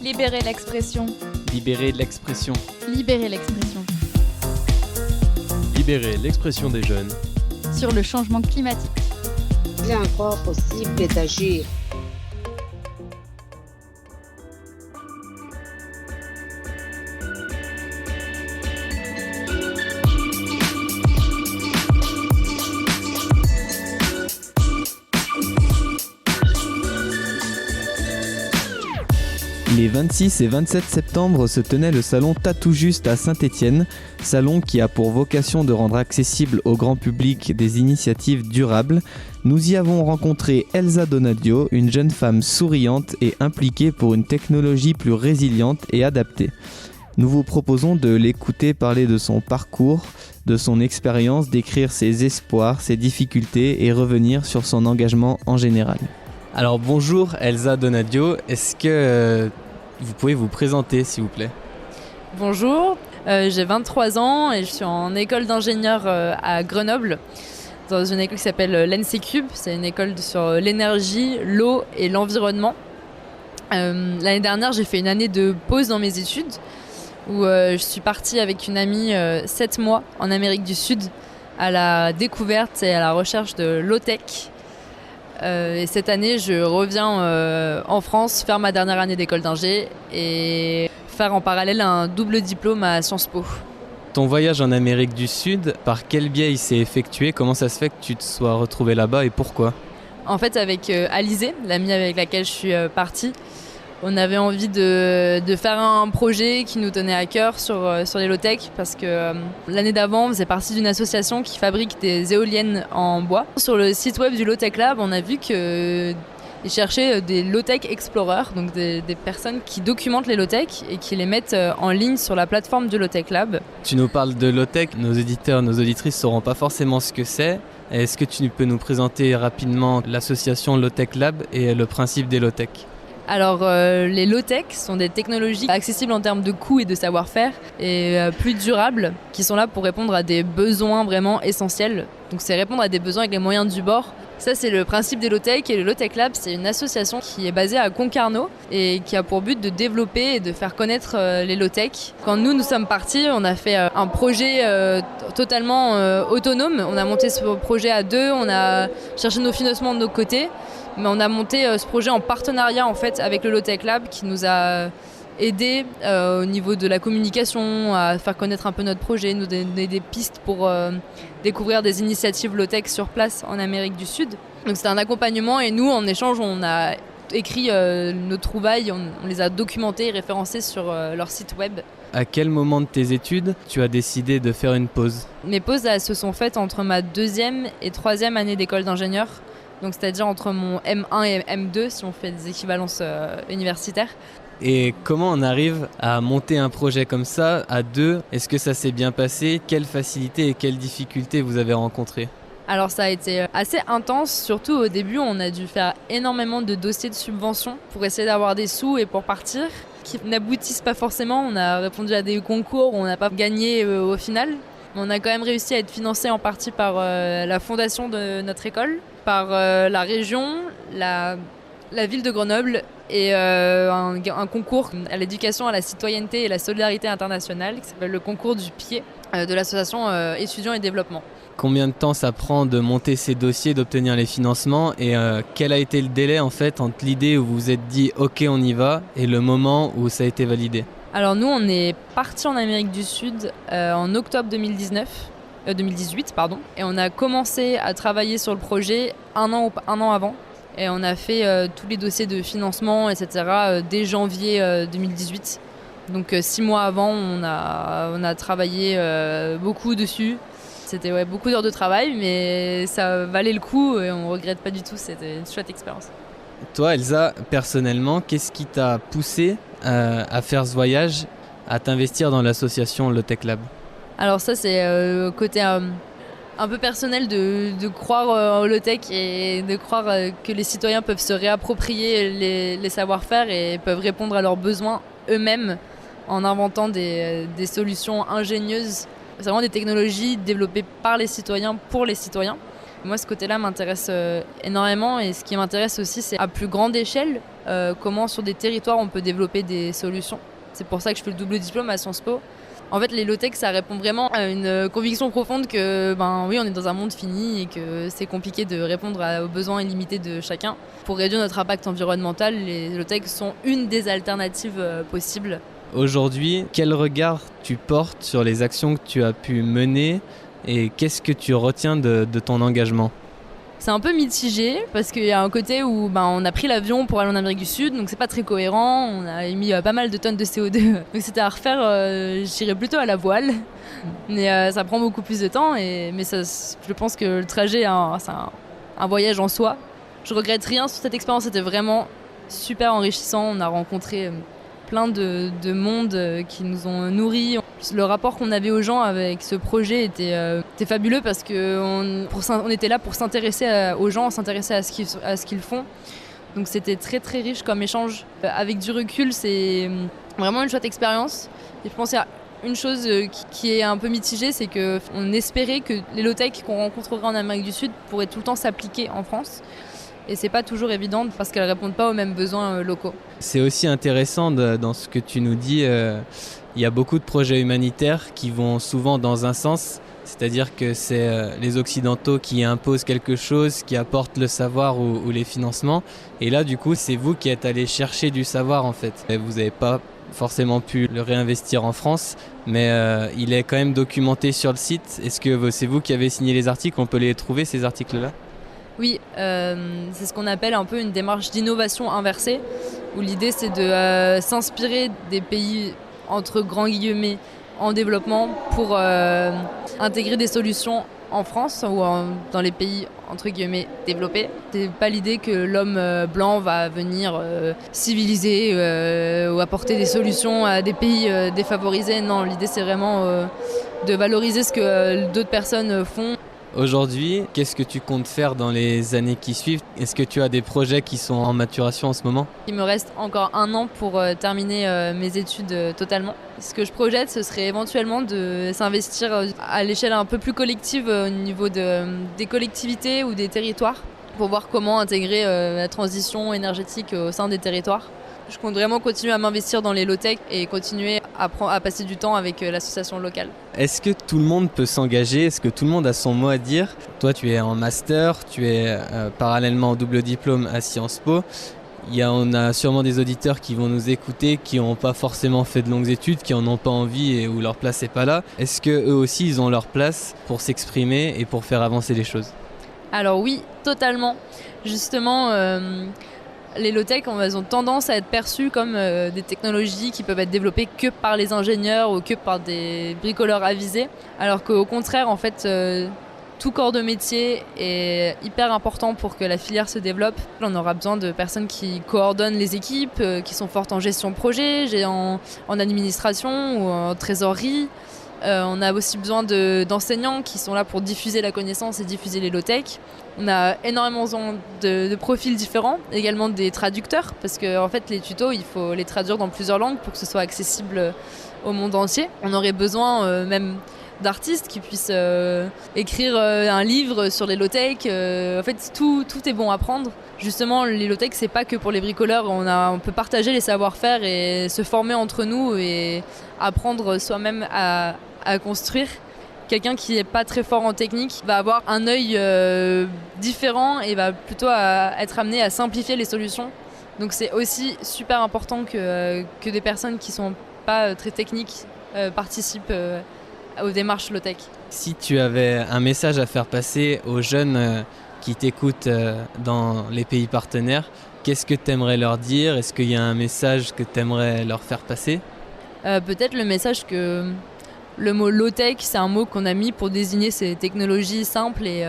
Libérer l'expression. Libérer l'expression. Libérer l'expression. Libérer l'expression des jeunes. Sur le changement climatique. Il est encore possible d'agir. Les 26 et 27 septembre se tenait le salon Tatou Juste à Saint-Étienne, salon qui a pour vocation de rendre accessible au grand public des initiatives durables. Nous y avons rencontré Elsa Donadio, une jeune femme souriante et impliquée pour une technologie plus résiliente et adaptée. Nous vous proposons de l'écouter parler de son parcours, de son expérience, décrire ses espoirs, ses difficultés et revenir sur son engagement en général. Alors bonjour Elsa Donadio, est-ce que vous pouvez vous présenter s'il vous plaît ? Bonjour, j'ai 23 ans et je suis en école d'ingénieur à Grenoble, dans une école qui s'appelle l'ENSECUB. C'est une école sur l'énergie, l'eau et l'environnement. L'année dernière, j'ai fait une année de pause dans mes études où je suis partie avec une amie 7 mois en Amérique du Sud à la découverte et à la recherche de low-tech. Et cette année, je reviens en France faire ma dernière année d'école d'ingé et faire en parallèle un double diplôme à Sciences Po. Ton voyage en Amérique du Sud, par quel biais il s'est effectué ? Comment ça se fait que tu te sois retrouvée là-bas et pourquoi ? En fait, avec Alizée, l'amie avec laquelle je suis partie, on avait envie de faire un projet qui nous tenait à cœur sur les low-tech parce que l'année d'avant, on faisait partie d'une association qui fabrique des éoliennes en bois. Sur le site web du Low-Tech Lab, on a vu qu'ils cherchaient des low-tech explorers, donc des personnes qui documentent les low-tech et qui les mettent en ligne sur la plateforme du Low-Tech Lab. Tu nous parles de low-tech, nos éditeurs, nos auditrices ne sauront pas forcément ce que c'est. Est-ce que tu peux nous présenter rapidement l'association Low-Tech Lab et le principe des low-tech ? Alors les low-tech sont des technologies accessibles en termes de coûts et de savoir-faire et plus durables qui sont là pour répondre à des besoins vraiment essentiels. Donc c'est répondre à des besoins avec les moyens du bord. Ça c'est le principe des low-tech et le Low-Tech Lab c'est une association qui est basée à Concarneau et qui a pour but de développer et de faire connaître les low-tech. Quand nous sommes partis, on a fait un projet totalement autonome. On a monté ce projet à deux, on a cherché nos financements de nos côtés. Mais on a monté ce projet en partenariat en fait avec le Low-Tech Lab qui nous a aidés au niveau de la communication, à faire connaître un peu notre projet, nous donner des pistes pour découvrir des initiatives low-tech sur place en Amérique du Sud. Donc c'était un accompagnement et nous en échange on a écrit nos trouvailles, on les a documentées et référencées sur leur site web. À quel moment de tes études tu as décidé de faire une pause ? Mes pauses elles, se sont faites entre ma 2e et 3e année d'école d'ingénieur. Donc c'est-à-dire entre mon M1 et M2 si on fait des équivalences universitaires. Et comment on arrive à monter un projet comme ça à deux ? Est-ce que ça s'est bien passé ? Quelles facilités et quelles difficultés vous avez rencontrées ? Alors ça a été assez intense, surtout au début on a dû faire énormément de dossiers de subventions pour essayer d'avoir des sous et pour partir, qui n'aboutissent pas forcément. On a répondu à des concours, on n'a pas gagné au final. Mais on a quand même réussi à être financé en partie par la fondation de notre école, par la région, la ville de Grenoble et un concours à l'éducation, à la citoyenneté et la solidarité internationale qui s'appelle le concours du pied de l'association Étudiants et Développement. Combien de temps ça prend de monter ces dossiers, d'obtenir les financements et quel a été le délai en fait entre l'idée où vous vous êtes dit ok on y va et le moment où ça a été validé ? Alors nous on est partis en Amérique du Sud en octobre 2018 et on a commencé à travailler sur le projet un an avant et on a fait tous les dossiers de financement etc. Dès janvier 2018. Donc 6 mois avant on a travaillé beaucoup dessus. C'était beaucoup d'heures de travail mais ça valait le coup et on ne regrette pas du tout, c'était une chouette expérience. Toi Elsa, personnellement, qu'est-ce qui t'a poussé à faire ce voyage, à t'investir dans l'association Low-Tech Lab ? Alors ça c'est côté un peu personnel de croire au low-tech et de croire que les citoyens peuvent se réapproprier les savoir-faire et peuvent répondre à leurs besoins eux-mêmes en inventant des solutions ingénieuses. C'est vraiment des technologies développées par les citoyens pour les citoyens. Moi, ce côté-là m'intéresse énormément et ce qui m'intéresse aussi, c'est à plus grande échelle comment sur des territoires on peut développer des solutions. C'est pour ça que je fais le double diplôme à Sciences Po. En fait, les low-tech, ça répond vraiment à une conviction profonde que, oui, on est dans un monde fini et que c'est compliqué de répondre aux besoins illimités de chacun. Pour réduire notre impact environnemental, les low-tech sont une des alternatives possibles. Aujourd'hui, quel regard tu portes sur les actions que tu as pu mener et qu'est-ce que tu retiens de ton engagement ? C'est un peu mitigé parce qu'il y a un côté où on a pris l'avion pour aller en Amérique du Sud, donc c'est pas très cohérent, on a émis pas mal de tonnes de CO2. Donc c'était à refaire, j'irais plutôt à la voile, mais ça prend beaucoup plus de temps, mais je pense que le trajet c'est un voyage en soi. Je regrette rien sur cette expérience, c'était vraiment super enrichissant, on a rencontré plein de monde qui nous ont nourris. Le rapport qu'on avait aux gens avec ce projet était fabuleux parce qu'on était là pour s'intéresser aux gens, s'intéresser à ce qu'ils font. Donc c'était très très riche comme échange. Avec du recul, c'est vraiment une chouette expérience. Et je pense qu'il y a une chose qui est un peu mitigée, c'est qu'on espérait que les low-tech qu'on rencontrerait en Amérique du Sud pourraient tout le temps s'appliquer en France. Et c'est pas toujours évident parce qu'elles répondent pas aux mêmes besoins locaux. C'est aussi intéressant dans ce que tu nous dis. Il y a beaucoup de projets humanitaires qui vont souvent dans un sens, c'est-à-dire que c'est les Occidentaux qui imposent quelque chose, qui apportent le savoir ou les financements. Et là, du coup, c'est vous qui êtes allés chercher du savoir en fait. Et vous n'avez pas forcément pu le réinvestir en France, mais il est quand même documenté sur le site. Est-ce que c'est vous qui avez signé les articles ? On peut les trouver ces articles-là ? Oui, c'est ce qu'on appelle un peu une démarche d'innovation inversée, où l'idée c'est de s'inspirer des pays entre grands guillemets en développement pour intégrer des solutions en France ou dans les pays entre guillemets développés. C'est pas l'idée que l'homme blanc va venir civiliser ou apporter des solutions à des pays défavorisés. Non, l'idée c'est vraiment de valoriser ce que d'autres personnes font. Aujourd'hui, qu'est-ce que tu comptes faire dans les années qui suivent ? Est-ce que tu as des projets qui sont en maturation en ce moment ? Il me reste encore 1 an pour terminer mes études totalement. Ce que je projette, ce serait éventuellement de s'investir à l'échelle un peu plus collective au niveau des collectivités ou des territoires pour voir comment intégrer la transition énergétique au sein des territoires. Je compte vraiment continuer à m'investir dans les low-tech et continuer à passer du temps avec l'association locale. Est-ce que tout le monde peut s'engager ? Est-ce que tout le monde a son mot à dire ? Toi, tu es en master, tu es parallèlement en double diplôme à Sciences Po. On a sûrement des auditeurs qui vont nous écouter, qui n'ont pas forcément fait de longues études, qui n'en ont pas envie et où leur place n'est pas là. Est-ce qu'eux aussi, ils ont leur place pour s'exprimer et pour faire avancer les choses ? Alors oui, totalement. Justement... les low-tech, elles ont tendance à être perçues comme des technologies qui peuvent être développées que par les ingénieurs ou que par des bricoleurs avisés, alors qu'au contraire, en fait, tout corps de métier est hyper important pour que la filière se développe. On aura besoin de personnes qui coordonnent les équipes, qui sont fortes en gestion de projet, en administration ou en trésorerie. On a aussi besoin d'enseignants qui sont là pour diffuser la connaissance et diffuser les low-tech. On a énormément besoin de profils différents, également des traducteurs, parce que en fait, les tutos, il faut les traduire dans plusieurs langues pour que ce soit accessible au monde entier. On aurait besoin même d'artistes qui puissent écrire un livre sur les low-tech. En fait, tout est bon à prendre. Justement, les low-tech, c'est pas que pour les bricoleurs. On peut partager les savoir-faire et se former entre nous et apprendre soi-même à construire. Quelqu'un qui n'est pas très fort en technique va avoir un œil différent et va plutôt être amené à simplifier les solutions. Donc c'est aussi super important que des personnes qui ne sont pas très techniques participent aux démarches low-tech. Si tu avais un message à faire passer aux jeunes qui t'écoutent dans les pays partenaires, qu'est-ce que tu aimerais leur dire ? Est-ce qu'il y a un message que tu aimerais leur faire passer ? Peut-être le message que le mot low-tech, c'est un mot qu'on a mis pour désigner ces technologies simples et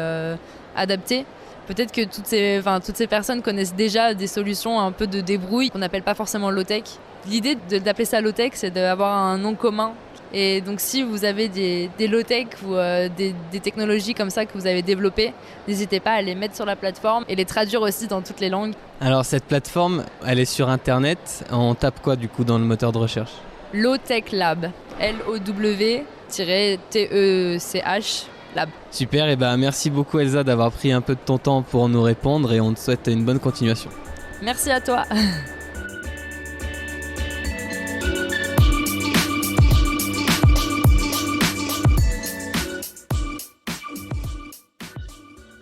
adaptées. Peut-être que toutes ces personnes connaissent déjà des solutions un peu de débrouille qu'on n'appelle pas forcément low-tech. L'idée d'appeler ça low-tech, c'est d'avoir un nom commun. Et donc si vous avez des low-tech ou des technologies comme ça que vous avez développées, n'hésitez pas à les mettre sur la plateforme et les traduire aussi dans toutes les langues. Alors cette plateforme, elle est sur Internet. On tape quoi du coup dans le moteur de recherche ? Low-Tech Lab, LOW-TECH Lab. Super, et merci beaucoup Elsa d'avoir pris un peu de ton temps pour nous répondre et on te souhaite une bonne continuation. Merci à toi.